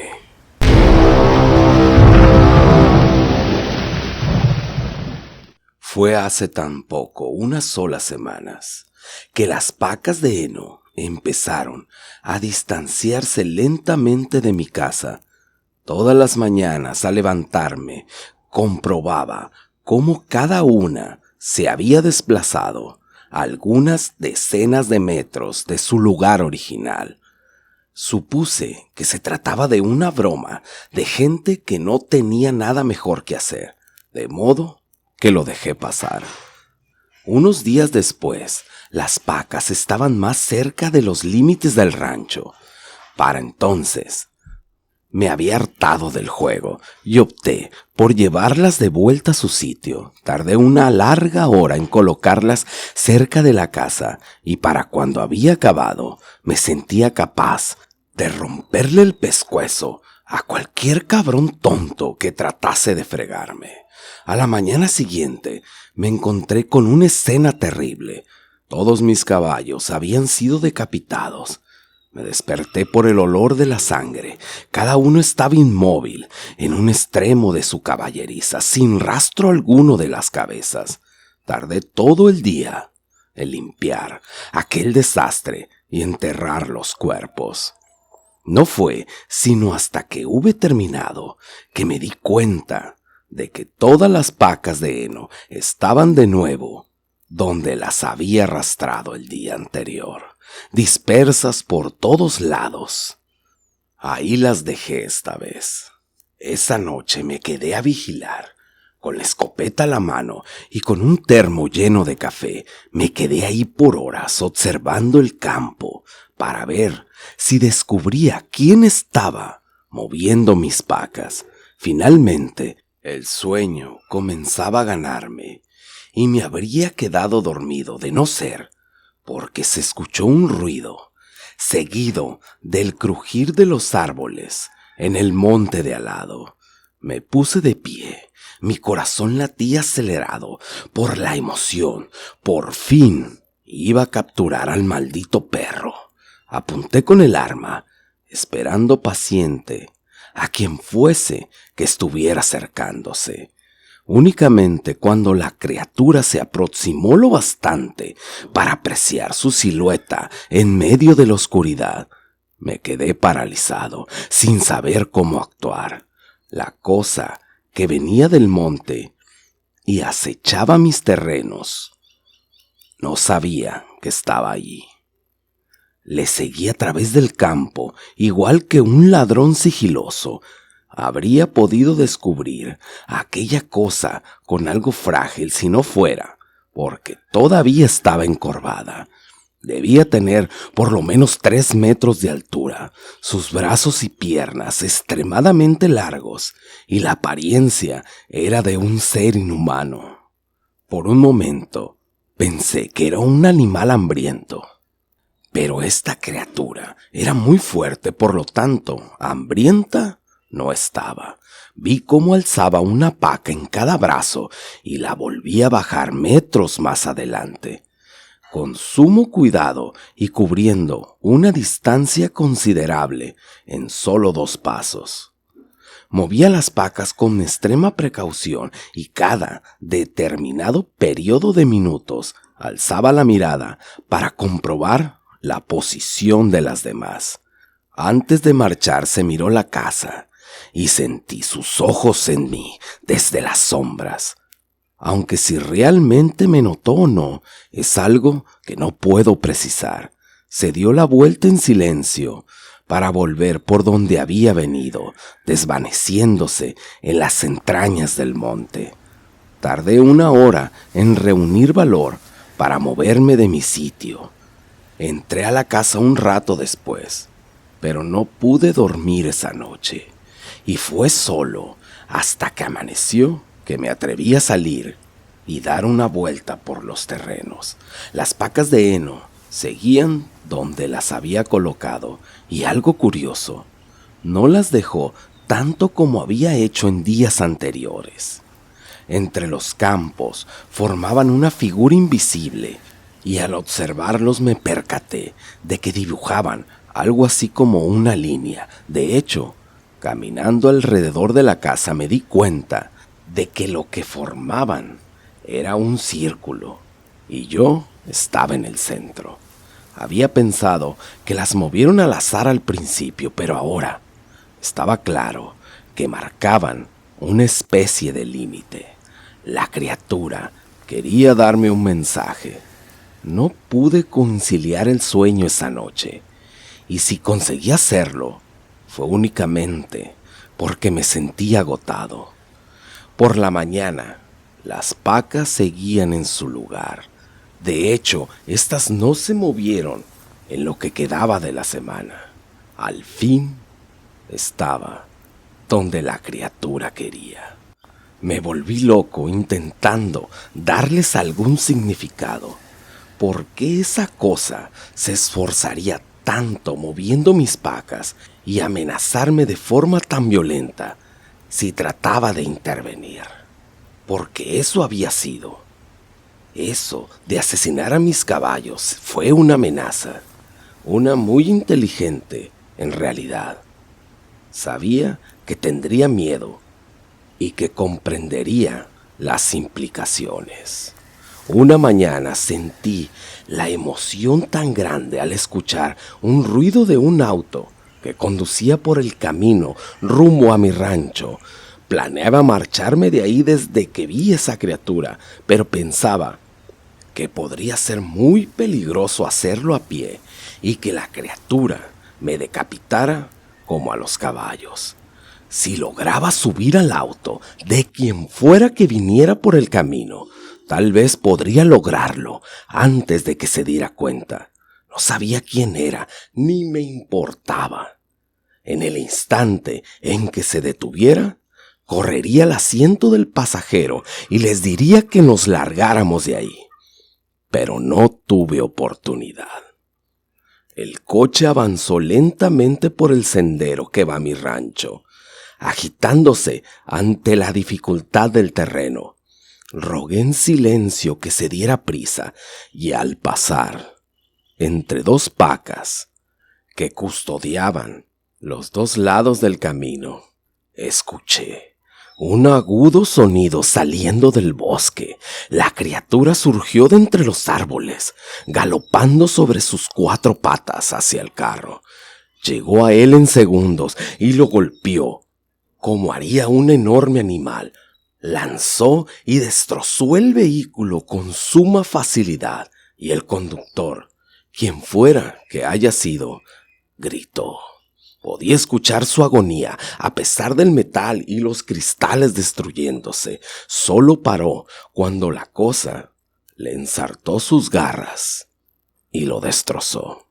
Speaker 1: Fue hace tan poco, unas solas semanas, que las pacas de heno empezaron a distanciarse lentamente de mi casa. Todas las mañanas al levantarme, comprobaba cómo cada una se había desplazado algunas decenas de metros de su lugar original. Supuse que se trataba de una broma de gente que no tenía nada mejor que hacer, de modo que lo dejé pasar. Unos días después, las pacas estaban más cerca de los límites del rancho. Para entonces, me había hartado del juego y opté por llevarlas de vuelta a su sitio. Tardé una larga hora en colocarlas cerca de la casa, y para cuando había acabado, me sentía capaz de romperle el pescuezo a cualquier cabrón tonto que tratase de fregarme. A la mañana siguiente me encontré con una escena terrible. Todos mis caballos habían sido decapitados. Me desperté por el olor de la sangre. Cada uno estaba inmóvil en un extremo de su caballeriza, sin rastro alguno de las cabezas. Tardé todo el día en limpiar aquel desastre y enterrar los cuerpos. No fue sino hasta que hube terminado que me di cuenta de que todas las pacas de heno estaban de nuevo donde las había arrastrado el día anterior, dispersas por todos lados. Ahí las dejé esta vez. Esa noche me quedé a vigilar, con la escopeta a la mano y con un termo lleno de café. Me quedé ahí por horas observando el campo para ver si descubría quién estaba moviendo mis pacas. Finalmente, el sueño comenzaba a ganarme y me habría quedado dormido de no ser porque se escuchó un ruido, seguido del crujir de los árboles en el monte de al lado. Me puse de pie, mi corazón latía acelerado por la emoción. Por fin iba a capturar al maldito perro. Apunté con el arma, esperando paciente a quien fuese que estuviera acercándose. Únicamente cuando la criatura se aproximó lo bastante para apreciar su silueta en medio de la oscuridad, me quedé paralizado, sin saber cómo actuar. La cosa que venía del monte y acechaba mis terrenos no sabía que estaba allí. Le seguí a través del campo, igual que un ladrón sigiloso. Habría podido descubrir aquella cosa con algo frágil si no fuera porque todavía estaba encorvada. Debía tener por lo menos 3 metros de altura, sus brazos y piernas extremadamente largos, y la apariencia era de un ser inhumano. Por un momento pensé que era un animal hambriento. Pero esta criatura era muy fuerte, por lo tanto, hambrienta no estaba. Vi cómo alzaba una paca en cada brazo y la volvía a bajar metros más adelante, con sumo cuidado y cubriendo una distancia considerable en solo 2 pasos. Movía las pacas con extrema precaución y cada determinado periodo de minutos alzaba la mirada para comprobar la posición de las demás. Antes de marcharse miró la casa y sentí sus ojos en mí desde las sombras. Aunque si realmente me notó o no, es algo que no puedo precisar. Se dio la vuelta en silencio para volver por donde había venido, desvaneciéndose en las entrañas del monte. Tardé 1 hora en reunir valor para moverme de mi sitio. Entré a la casa un rato después, pero no pude dormir esa noche. Y fue solo hasta que amaneció que me atreví a salir y dar una vuelta por los terrenos. Las pacas de heno seguían donde las había colocado y algo curioso, no las dejó tanto como había hecho en días anteriores. Entre los campos formaban una figura invisible y al observarlos me percaté de que dibujaban algo así como una línea. De hecho, caminando alrededor de la casa me di cuenta de que lo que formaban era un círculo y yo estaba en el centro. Había pensado que las movieron al azar al principio, pero ahora estaba claro que marcaban una especie de límite. La criatura quería darme un mensaje. No pude conciliar el sueño esa noche, y si conseguí hacerlo, fue únicamente porque me sentí agotado. Por la mañana, las pacas seguían en su lugar. De hecho, estas no se movieron en lo que quedaba de la semana. Al fin, estaba donde la criatura quería. Me volví loco intentando darles algún significado. ¿Por qué esa cosa se esforzaría tanto moviendo mis pacas y amenazarme de forma tan violenta si trataba de intervenir? Porque eso había sido. Eso de asesinar a mis caballos fue una amenaza, una muy inteligente en realidad. Sabía que tendría miedo y que comprendería las implicaciones. Una mañana sentí la emoción tan grande al escuchar un ruido de un auto que conducía por el camino rumbo a mi rancho. Planeaba marcharme de ahí desde que vi esa criatura, pero pensaba que podría ser muy peligroso hacerlo a pie y que la criatura me decapitara como a los caballos. Si lograba subir al auto de quien fuera que viniera por el camino, tal vez podría lograrlo antes de que se diera cuenta. No sabía quién era, ni me importaba. En el instante en que se detuviera, correría al asiento del pasajero y les diría que nos largáramos de ahí. Pero no tuve oportunidad. El coche avanzó lentamente por el sendero que va a mi rancho, agitándose ante la dificultad del terreno. Rogué en silencio que se diera prisa y al pasar entre dos pacas que custodiaban los dos lados del camino, escuché un agudo sonido saliendo del bosque. La criatura surgió de entre los árboles, galopando sobre sus 4 patas hacia el carro. Llegó a él en segundos y lo golpeó, como haría un enorme animal. Lanzó y destrozó el vehículo con suma facilidad, y el conductor, quien fuera que haya sido, gritó. Podía escuchar su agonía a pesar del metal y los cristales destruyéndose. Solo paró cuando la cosa le ensartó sus garras y lo destrozó.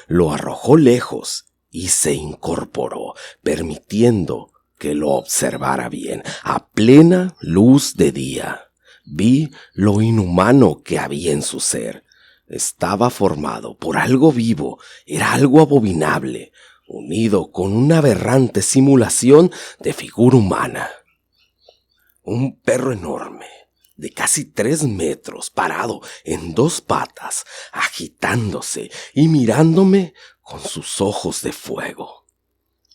Speaker 1: Lo arrojó lejos y se incorporó, permitiendo que lo observara bien. A plena luz de día, vi lo inhumano que había en su ser. Estaba formado por algo vivo, era algo abominable, unido con una aberrante simulación de figura humana. Un perro enorme, de casi 3 metros, parado en 2 patas, agitándose y mirándome con sus ojos de fuego.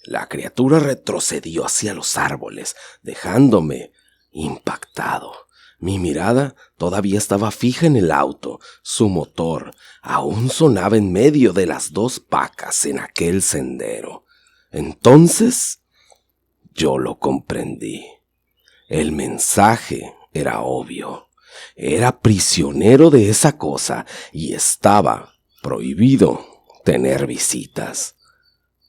Speaker 1: La criatura retrocedió hacia los árboles, dejándome impactado. Mi mirada todavía estaba fija en el auto. Su motor aún sonaba en medio de las dos pacas en aquel sendero. Entonces, yo lo comprendí. El mensaje era obvio. Era prisionero de esa cosa y estaba prohibido tener visitas.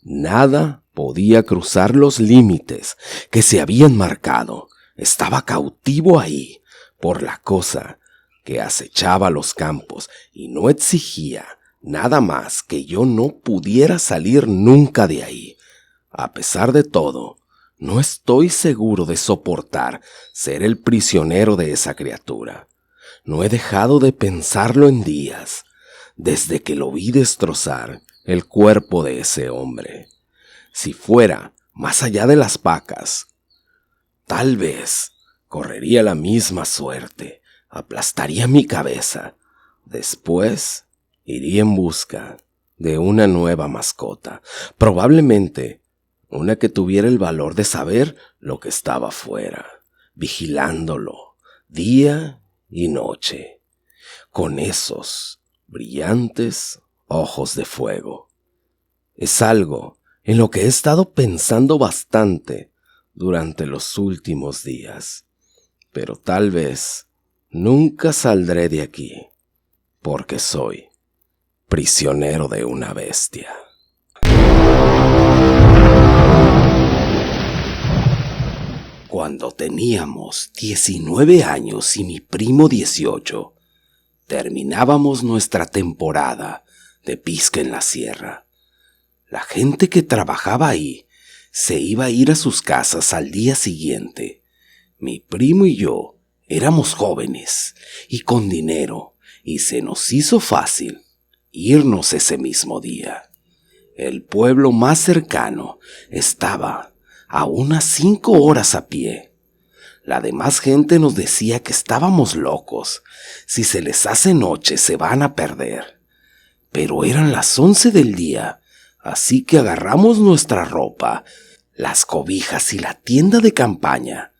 Speaker 1: Nada podía cruzar los límites que se habían marcado. Estaba cautivo ahí por la cosa que acechaba los campos y no exigía nada más que yo no pudiera salir nunca de ahí. A pesar de todo, no estoy seguro de soportar ser el prisionero de esa criatura. No he dejado de pensarlo en días, desde que lo vi destrozar el cuerpo de ese hombre. Si fuera más allá de las pacas, tal vez correría la misma suerte, aplastaría mi cabeza. Después iría en busca de una nueva mascota, probablemente una que tuviera el valor de saber lo que estaba afuera, vigilándolo día y noche, con esos brillantes ojos de fuego. Es algo en lo que he estado pensando bastante durante los últimos días, pero tal vez nunca saldré de aquí, porque soy prisionero de una bestia. Cuando teníamos 19 años y mi primo 18, terminábamos nuestra temporada de pesca en la sierra. La gente que trabajaba ahí se iba a ir a sus casas al día siguiente. Mi primo y yo éramos jóvenes y con dinero, y se nos hizo fácil irnos ese mismo día. El pueblo más cercano estaba a unas 5 horas a pie. La demás gente nos decía que estábamos locos. Si se les hace noche se van a perder. Pero eran las 11 del día, así que agarramos nuestra ropa, las cobijas y la tienda de campaña.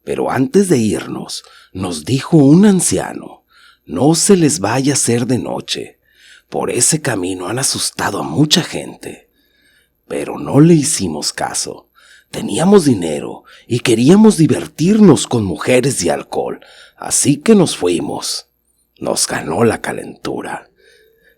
Speaker 1: Pero antes de irnos, nos dijo un anciano: no se les vaya a hacer de noche. Por ese camino han asustado a mucha gente. Pero no le hicimos caso. Teníamos dinero y queríamos divertirnos con mujeres y alcohol, así que nos fuimos. Nos ganó la calentura.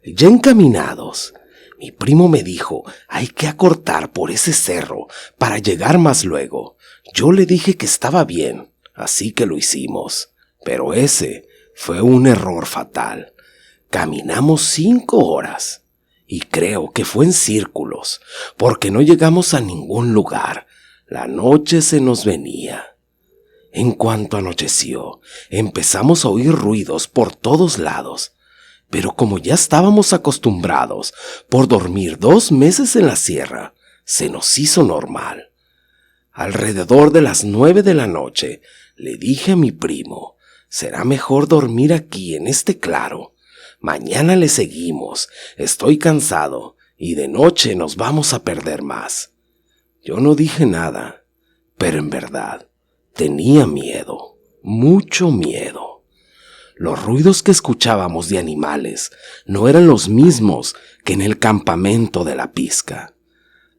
Speaker 1: Ya encaminados, mi primo me dijo: hay que acortar por ese cerro para llegar más luego. Yo le dije que estaba bien, así que lo hicimos. Pero ese fue un error fatal. Caminamos 5 horas y creo que fue en círculos, porque no llegamos a ningún lugar. La noche se nos venía. En cuanto anocheció, empezamos a oír ruidos por todos lados. Pero como ya estábamos acostumbrados por dormir 2 meses en la sierra, se nos hizo normal. Alrededor de las 9 de la noche, le dije a mi primo: será mejor dormir aquí en este claro. Mañana le seguimos. Estoy cansado y de noche nos vamos a perder más. Yo no dije nada, pero en verdad tenía miedo, mucho miedo. Los ruidos que escuchábamos de animales no eran los mismos que en el campamento de la pesca.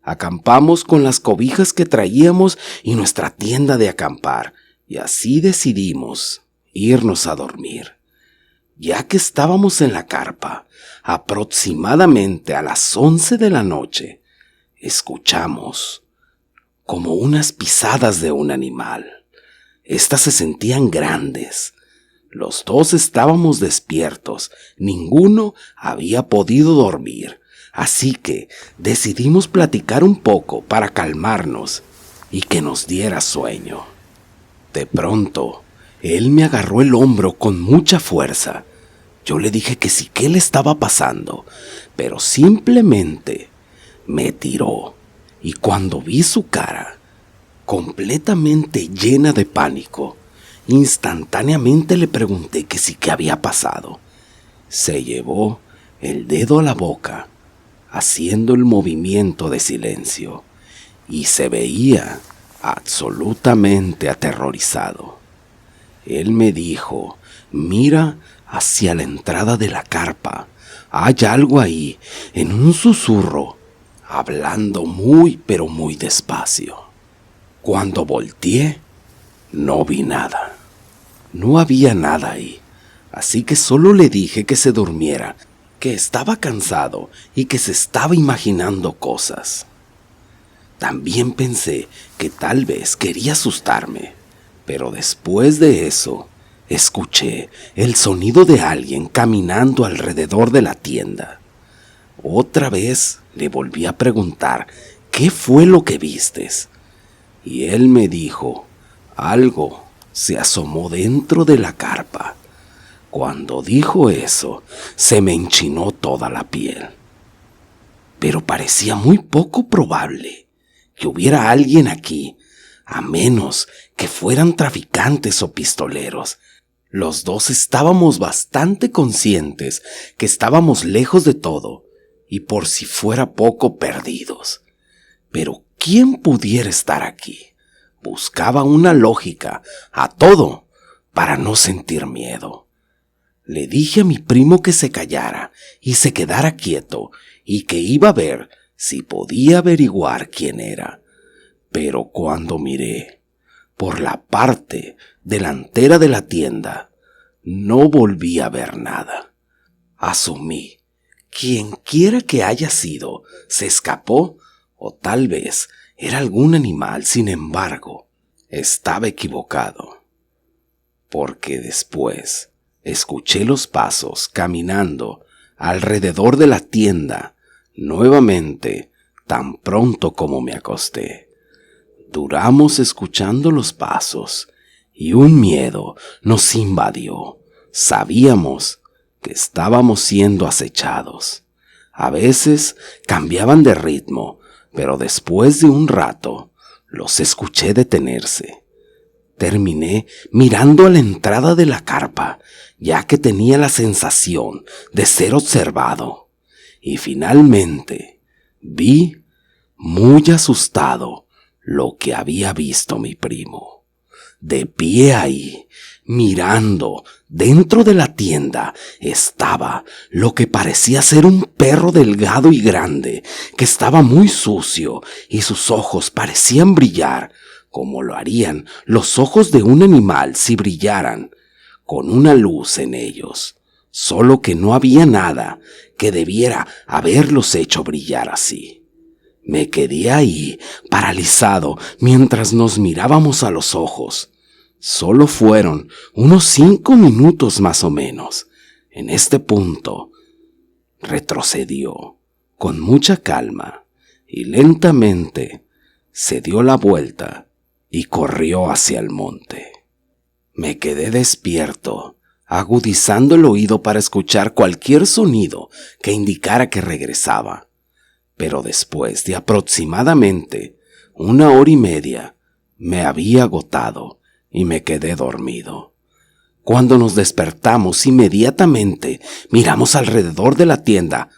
Speaker 1: Acampamos con las cobijas que traíamos y nuestra tienda de acampar, y así decidimos irnos a dormir. Ya que estábamos en la carpa, aproximadamente a las 11 de la noche, escuchamos como unas pisadas de un animal. Estas se sentían grandes. Los dos estábamos despiertos, ninguno había podido dormir, así que decidimos platicar un poco para calmarnos y que nos diera sueño. De pronto, él me agarró el hombro con mucha fuerza. Yo le dije que sí, ¿qué le estaba pasando? Pero simplemente me tiró. Y cuando vi su cara, completamente llena de pánico, instantáneamente le pregunté que sí, qué había pasado. Se llevó el dedo a la boca, haciendo el movimiento de silencio, y se veía absolutamente aterrorizado. Él me dijo: mira hacia la entrada de la carpa. Hay algo ahí, en un susurro, hablando muy pero muy despacio. Cuando volteé, no vi nada. No había nada ahí, así que solo le dije que se durmiera, que estaba cansado y que se estaba imaginando cosas. También pensé que tal vez quería asustarme, pero después de eso, escuché el sonido de alguien caminando alrededor de la tienda. Otra vez le volví a preguntar: ¿qué fue lo que vistes? Y él me dijo: algo se asomó dentro de la carpa. Cuando dijo eso, se me enchinó toda la piel. Pero parecía muy poco probable que hubiera alguien aquí, a menos que fueran traficantes o pistoleros. Los dos estábamos bastante conscientes que estábamos lejos de todo y, por si fuera poco, perdidos. Pero ¿quién pudiera estar aquí? Buscaba una lógica a todo para no sentir miedo. Le dije a mi primo que se callara y se quedara quieto y que iba a ver si podía averiguar quién era. Pero cuando miré por la parte delantera de la tienda, no volví a ver nada. Asumí: quien quiera que haya sido, se escapó, o tal vez era algún animal. Sin embargo, estaba equivocado, porque después escuché los pasos caminando alrededor de la tienda nuevamente tan pronto como me acosté. Duramos escuchando los pasos y un miedo nos invadió. Sabíamos que estábamos siendo acechados. A veces cambiaban de ritmo, pero después de un rato los escuché detenerse. Terminé mirando a la entrada de la carpa, ya que tenía la sensación de ser observado. Y finalmente vi, muy asustado, lo que había visto mi primo. De pie ahí, mirando, dentro de la tienda, estaba lo que parecía ser un perro delgado y grande, que estaba muy sucio y sus ojos parecían brillar, como lo harían los ojos de un animal si brillaran, con una luz en ellos. Solo que no había nada que debiera haberlos hecho brillar así. Me quedé ahí, paralizado, mientras nos mirábamos a los ojos. Solo fueron unos 5 minutos más o menos. En este punto, retrocedió con mucha calma y lentamente se dio la vuelta y corrió hacia el monte. Me quedé despierto, agudizando el oído para escuchar cualquier sonido que indicara que regresaba. Pero después de aproximadamente 1 hora y media, me había agotado y me quedé dormido. Cuando nos despertamos, inmediatamente miramos alrededor de la tienda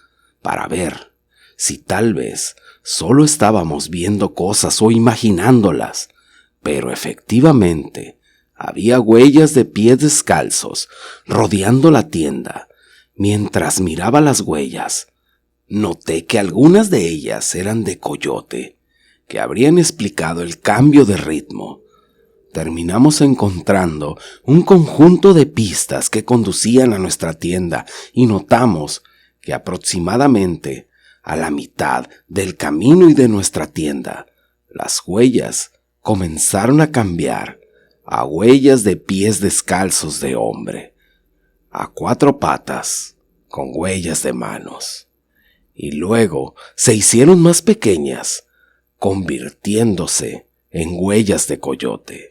Speaker 1: para ver si tal vez solo estábamos viendo cosas o imaginándolas. Pero efectivamente, había huellas de pies descalzos rodeando la tienda. Mientras miraba las huellas, noté que algunas de ellas eran de coyote, que habrían explicado el cambio de ritmo. Terminamos encontrando un conjunto de pistas que conducían a nuestra tienda y notamos que aproximadamente a la mitad del camino y de nuestra tienda, las huellas comenzaron a cambiar a huellas de pies descalzos de hombre, a 4 patas, con huellas de manos. Y luego se hicieron más pequeñas, convirtiéndose en huellas de coyote.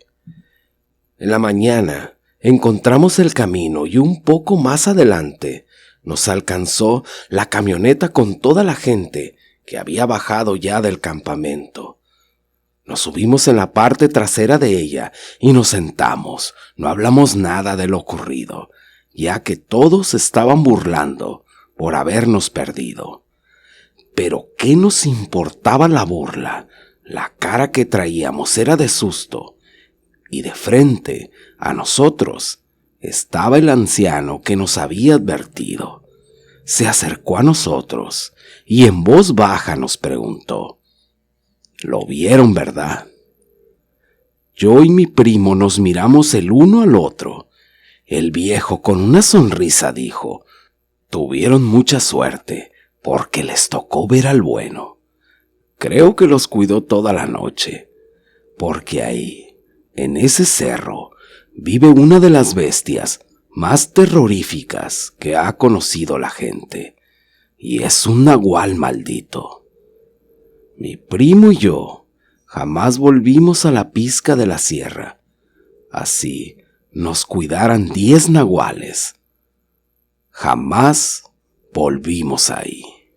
Speaker 1: En la mañana encontramos el camino y un poco más adelante nos alcanzó la camioneta con toda la gente que había bajado ya del campamento. Nos subimos en la parte trasera de ella y nos sentamos. No hablamos nada de lo ocurrido, ya que todos estaban burlando por habernos perdido. Pero ¿qué nos importaba la burla? La cara que traíamos era de susto, y de frente a nosotros estaba el anciano que nos había advertido. Se acercó a nosotros y en voz baja nos preguntó: «¿Lo vieron, verdad?». Yo y mi primo nos miramos el uno al otro. El viejo, con una sonrisa, dijo: «Tuvieron mucha suerte, porque les tocó ver al bueno. Creo que los cuidó toda la noche, porque ahí, en ese cerro, vive una de las bestias más terroríficas que ha conocido la gente, y es un nagual maldito». Mi primo y yo jamás volvimos a la pizca de la sierra, así nos cuidaran 10 naguales. Jamás volvimos ahí.